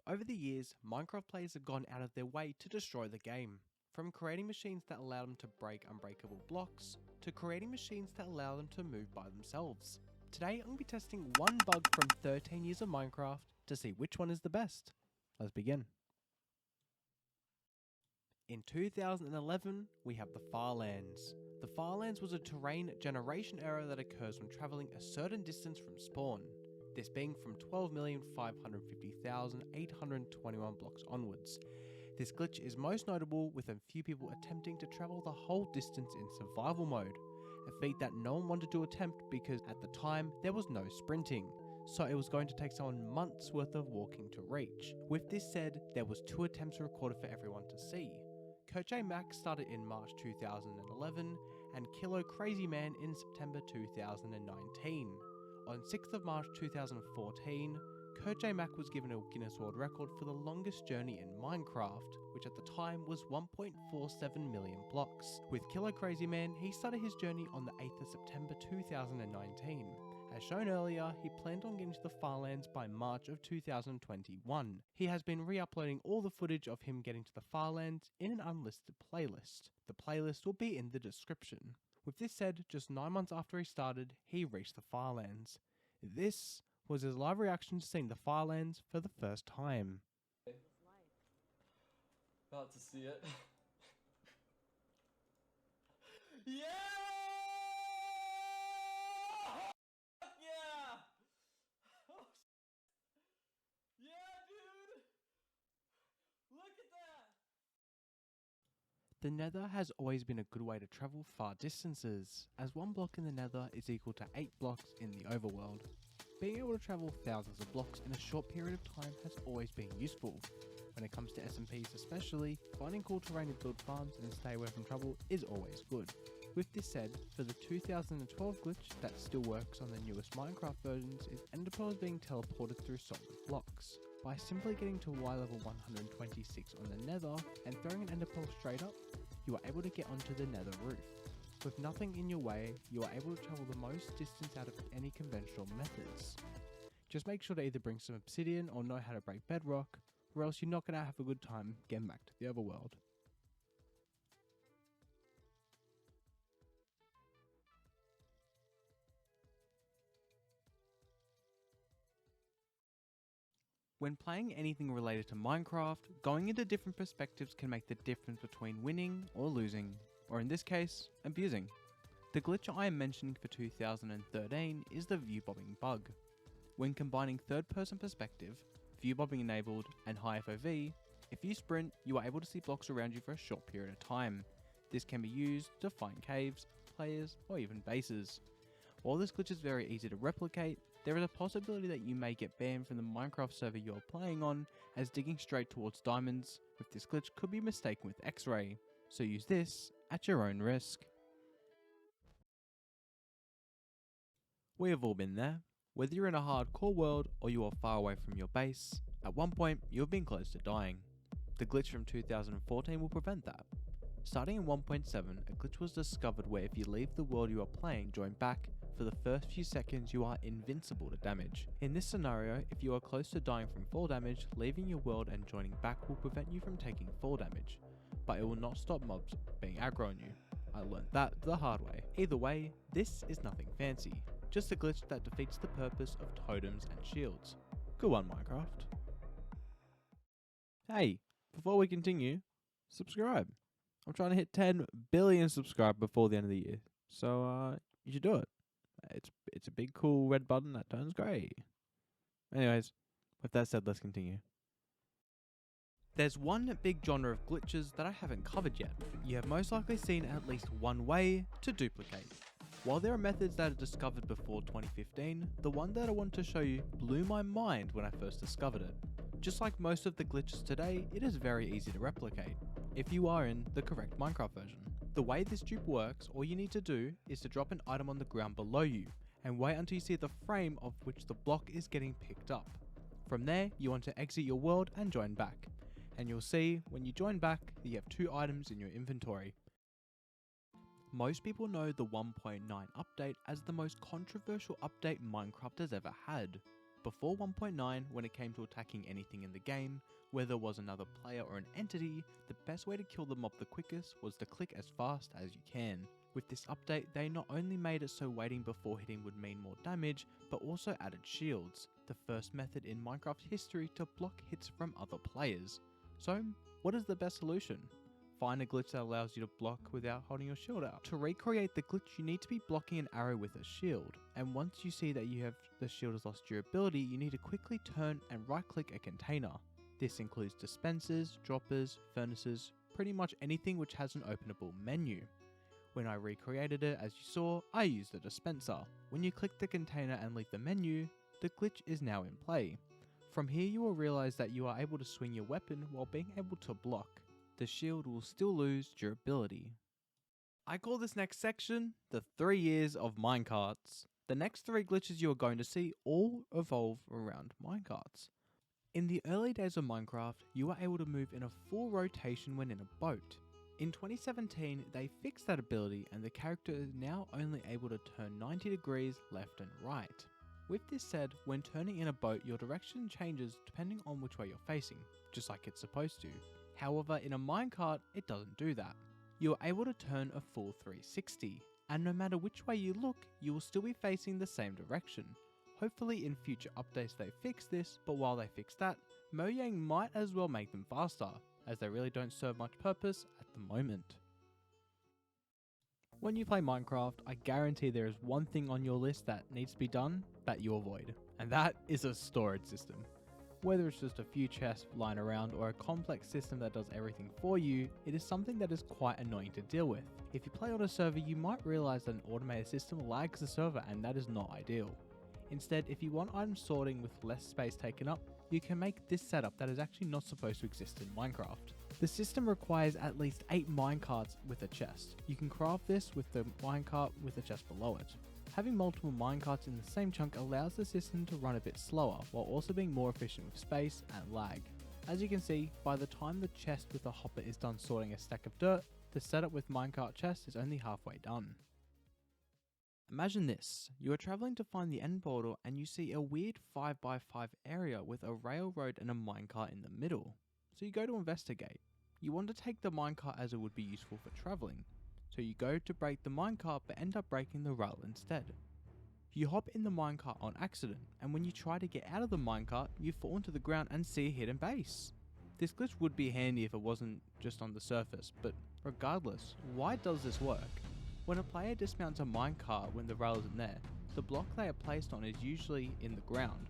Over the years, Minecraft players have gone out of their way to destroy the game. From creating machines that allow them to break unbreakable blocks, to creating machines that allow them to move by themselves. Today I'm going to be testing one bug from 13 years of Minecraft to see which one is the best. Let's begin. In 2011, we have the Farlands. The Farlands was a terrain generation error that occurs when travelling a certain distance from spawn, this being from 12,550,821 blocks onwards. This glitch is most notable with a few people attempting to travel the whole distance in survival mode, a feat that no one wanted to attempt because at the time there was no sprinting, so it was going to take someone months worth of walking to reach. With this said, there was 2 attempts recorded for everyone to see. Coach Max started in March 2011 and Kilo Crazy Man in September 2019. On 6th of March 2014, Coach Mac was given a Guinness World Record for the longest journey in Minecraft, which at the time was 1.47 million blocks. With Kilo Crazy Man, he started his journey on the 8th of September 2019. As shown earlier, he planned on getting to the Farlands by March of 2021. He has been re-uploading all the footage of him getting to the Farlands in an unlisted playlist. The playlist will be in the description. With this said, just 9 months after he started, he reached the Farlands. This was his live reaction to seeing the Farlands for the first time. About to see it. Yeah! Yeah! Oh, yeah, dude! Look at that! The Nether has always been a good way to travel far distances, as 1 block in the Nether is equal to 8 blocks in the overworld. Being able to travel thousands of blocks in a short period of time has always been useful. When it comes to SMPs especially, finding cool terrain to build farms and stay away from trouble is always good. With this said, for the 2012 glitch that still works on the newest Minecraft versions is ender pearls being teleported through solid blocks. By simply getting to Y level 126 on the Nether and throwing an ender pearl straight up, you are able to get onto the Nether roof. With nothing in your way, you are able to travel the most distance out of any conventional methods. Just make sure to either bring some obsidian or know how to break bedrock, or else you're not going to have a good time getting back to the overworld. When playing anything related to Minecraft, going into different perspectives can make the difference between winning or losing, or in this case, abusing. The glitch I am mentioning for 2013 is the view bobbing bug. When combining third-person perspective, view bobbing enabled, and high FOV, if you sprint, you are able to see blocks around you for a short period of time. This can be used to find caves, players, or even bases. While this glitch is very easy to replicate, there is a possibility that you may get banned from the Minecraft server you are playing on, as digging straight towards diamonds with this glitch could be mistaken with X-ray, so use this at your own risk. We have all been there. Whether you're in a hardcore world or you are far away from your base, at one point you have been close to dying. The glitch from 2014 will prevent that. Starting in 1.7, a glitch was discovered where if you leave the world you are playing, join back, for the first few seconds you are invincible to damage. In this scenario, if you are close to dying from fall damage, leaving your world and joining back will prevent you from taking fall damage, but it will not stop mobs being aggro on you. I learned that the hard way. Either way, this is nothing fancy, just a glitch that defeats the purpose of totems and shields. Good one, Minecraft. Hey, before we continue, subscribe. I'm trying to hit 10 billion subscribers before the end of the year, so you should do it. It's a big cool red button that turns grey. Anyways, with that said, let's continue. There's one big genre of glitches that I haven't covered yet. You have most likely seen at least one way to duplicate. While there are methods that are discovered before 2015, the one that I want to show you blew my mind when I first discovered it. Just like most of the glitches today, it is very easy to replicate, if you are in the correct Minecraft version. The way this dupe works, all you need to do is to drop an item on the ground below you, and wait until you see the frame of which the block is getting picked up. From there, you want to exit your world and join back, and you'll see when you join back that you have 2 items in your inventory. Most people know the 1.9 update as the most controversial update Minecraft has ever had. Before 1.9, when it came to attacking anything in the game, whether it was another player or an entity, the best way to kill the mob the quickest was to click as fast as you can. With this update, they not only made it so waiting before hitting would mean more damage, but also added shields, the first method in Minecraft's history to block hits from other players. So, what is the best solution? Find a glitch that allows you to block without holding your shield out. To recreate the glitch, you need to be blocking an arrow with a shield, and once you see that the shield has lost durability, you need to quickly turn and right click a container. This includes dispensers, droppers, furnaces, pretty much anything which has an openable menu. When I recreated it, as you saw, I used a dispenser. When you click the container and leave the menu, the glitch is now in play. From here you will realize that you are able to swing your weapon while being able to block. The shield will still lose durability. I call this next section the 3 years of minecarts. The next 3 glitches you are going to see all evolve around minecarts. In the early days of Minecraft, you were able to move in a full rotation when in a boat. In 2017, they fixed that ability and the character is now only able to turn 90 degrees left and right. With this said, when turning in a boat, your direction changes depending on which way you're facing, just like it's supposed to. However, in a minecart, it doesn't do that. You are able to turn a full 360, and no matter which way you look, you will still be facing the same direction. Hopefully in future updates they fix this, but while they fix that, Mojang might as well make them faster, as they really don't serve much purpose at the moment. When you play Minecraft, I guarantee there is one thing on your list that needs to be done that you avoid, and that is a storage system. Whether it's just a few chests lying around or a complex system that does everything for you, it is something that is quite annoying to deal with. If you play on a server, you might realize that an automated system lags the server, and that is not ideal. Instead, if you want item sorting with less space taken up, you can make this setup that is actually not supposed to exist in Minecraft. The system requires at least 8 minecarts with a chest. You can craft this with the minecart with a chest below it. Having multiple minecarts in the same chunk allows the system to run a bit slower, while also being more efficient with space and lag. As you can see, by the time the chest with a hopper is done sorting a stack of dirt, the setup with minecart chest is only halfway done. Imagine this, you are travelling to find the end portal and you see a weird 5x5 area with a railroad and a minecart in the middle. So you go to investigate. You want to take the minecart as it would be useful for travelling. So you go to break the minecart but end up breaking the rail instead. You hop in the minecart on accident, and when you try to get out of the minecart, you fall into the ground and see a hidden base. This glitch would be handy if it wasn't just on the surface, but regardless, why does this work? When a player dismounts a minecart when the rail isn't there, the block they are placed on is usually in the ground.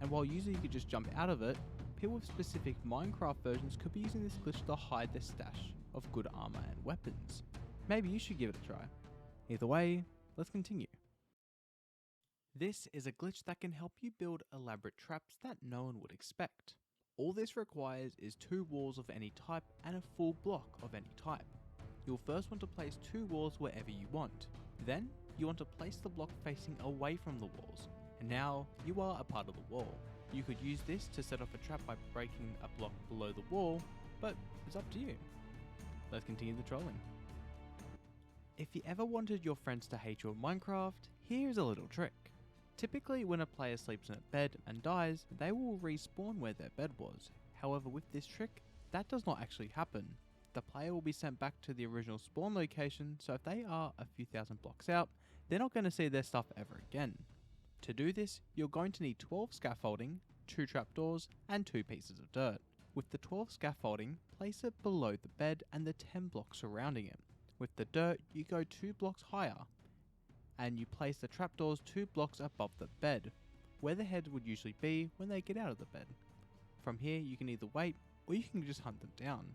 And while usually you could just jump out of it, people with specific Minecraft versions could be using this glitch to hide their stash of good armor and weapons. Maybe you should give it a try. Either way, let's continue. This is a glitch that can help you build elaborate traps that no one would expect. All this requires is 2 walls of any type and a full block of any type. You'll first want to place 2 walls wherever you want. Then, you want to place the block facing away from the walls. And now, you are a part of the wall. You could use this to set off a trap by breaking a block below the wall, but it's up to you. Let's continue the trolling. If you ever wanted your friends to hate you in Minecraft, here's a little trick. Typically, when a player sleeps in a bed and dies, they will respawn where their bed was. However, with this trick, that does not actually happen. The player will be sent back to the original spawn location, so if they are a few thousand blocks out, they're not going to see their stuff ever again. To do this, you're going to need 12 scaffolding, 2 trapdoors, and 2 pieces of dirt. With the 12 scaffolding, place it below the bed and the 10 blocks surrounding it. With the dirt, you go 2 blocks higher, and you place the trapdoors 2 blocks above the bed, where the heads would usually be when they get out of the bed. From here, you can either wait, or you can just hunt them down.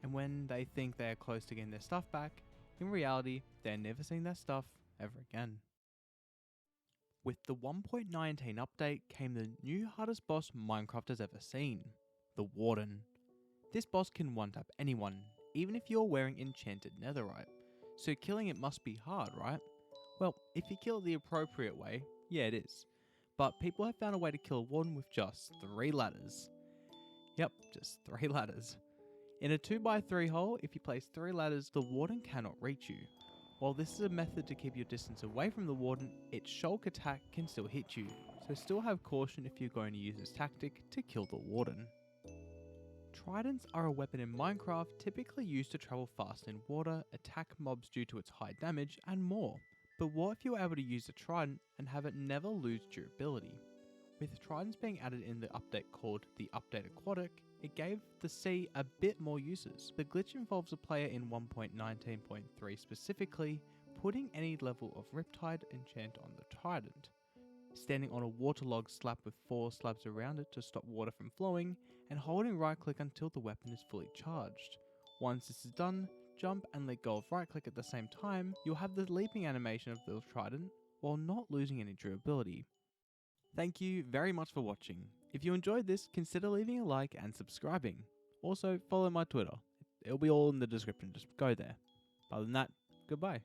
And when they think they are close to getting their stuff back, in reality, they're never seeing their stuff ever again. With the 1.19 update came the new hardest boss Minecraft has ever seen, the Warden. This boss can one-tap anyone, even if you're wearing enchanted netherite, so killing it must be hard, right? Well, if you kill it the appropriate way, yeah it is. But people have found a way to kill a Warden with just 3 ladders. Yep, just 3 ladders. In a 2x3 hole, if you place 3 ladders, the Warden cannot reach you. While this is a method to keep your distance away from the Warden, its shulk attack can still hit you, so still have caution if you're going to use this tactic to kill the warden. Tridents are a weapon in Minecraft typically used to travel fast in water, attack mobs due to its high damage, and more. But what if you were able to use a trident and have it never lose durability? With tridents being added in the update called the Update Aquatic, it gave the sea a bit more uses. The glitch involves a player in 1.19.3 specifically putting any level of Riptide enchant on the trident, standing on a waterlogged slab with 4 slabs around it to stop water from flowing, and holding right click until the weapon is fully charged. Once this is done, jump and let go of right click at the same time. You'll have the leaping animation of the trident while not losing any durability. Thank you very much for watching. If you enjoyed this, consider leaving a like and subscribing. Also, follow my Twitter. It'll be all in the description, just go there. Other than that, goodbye.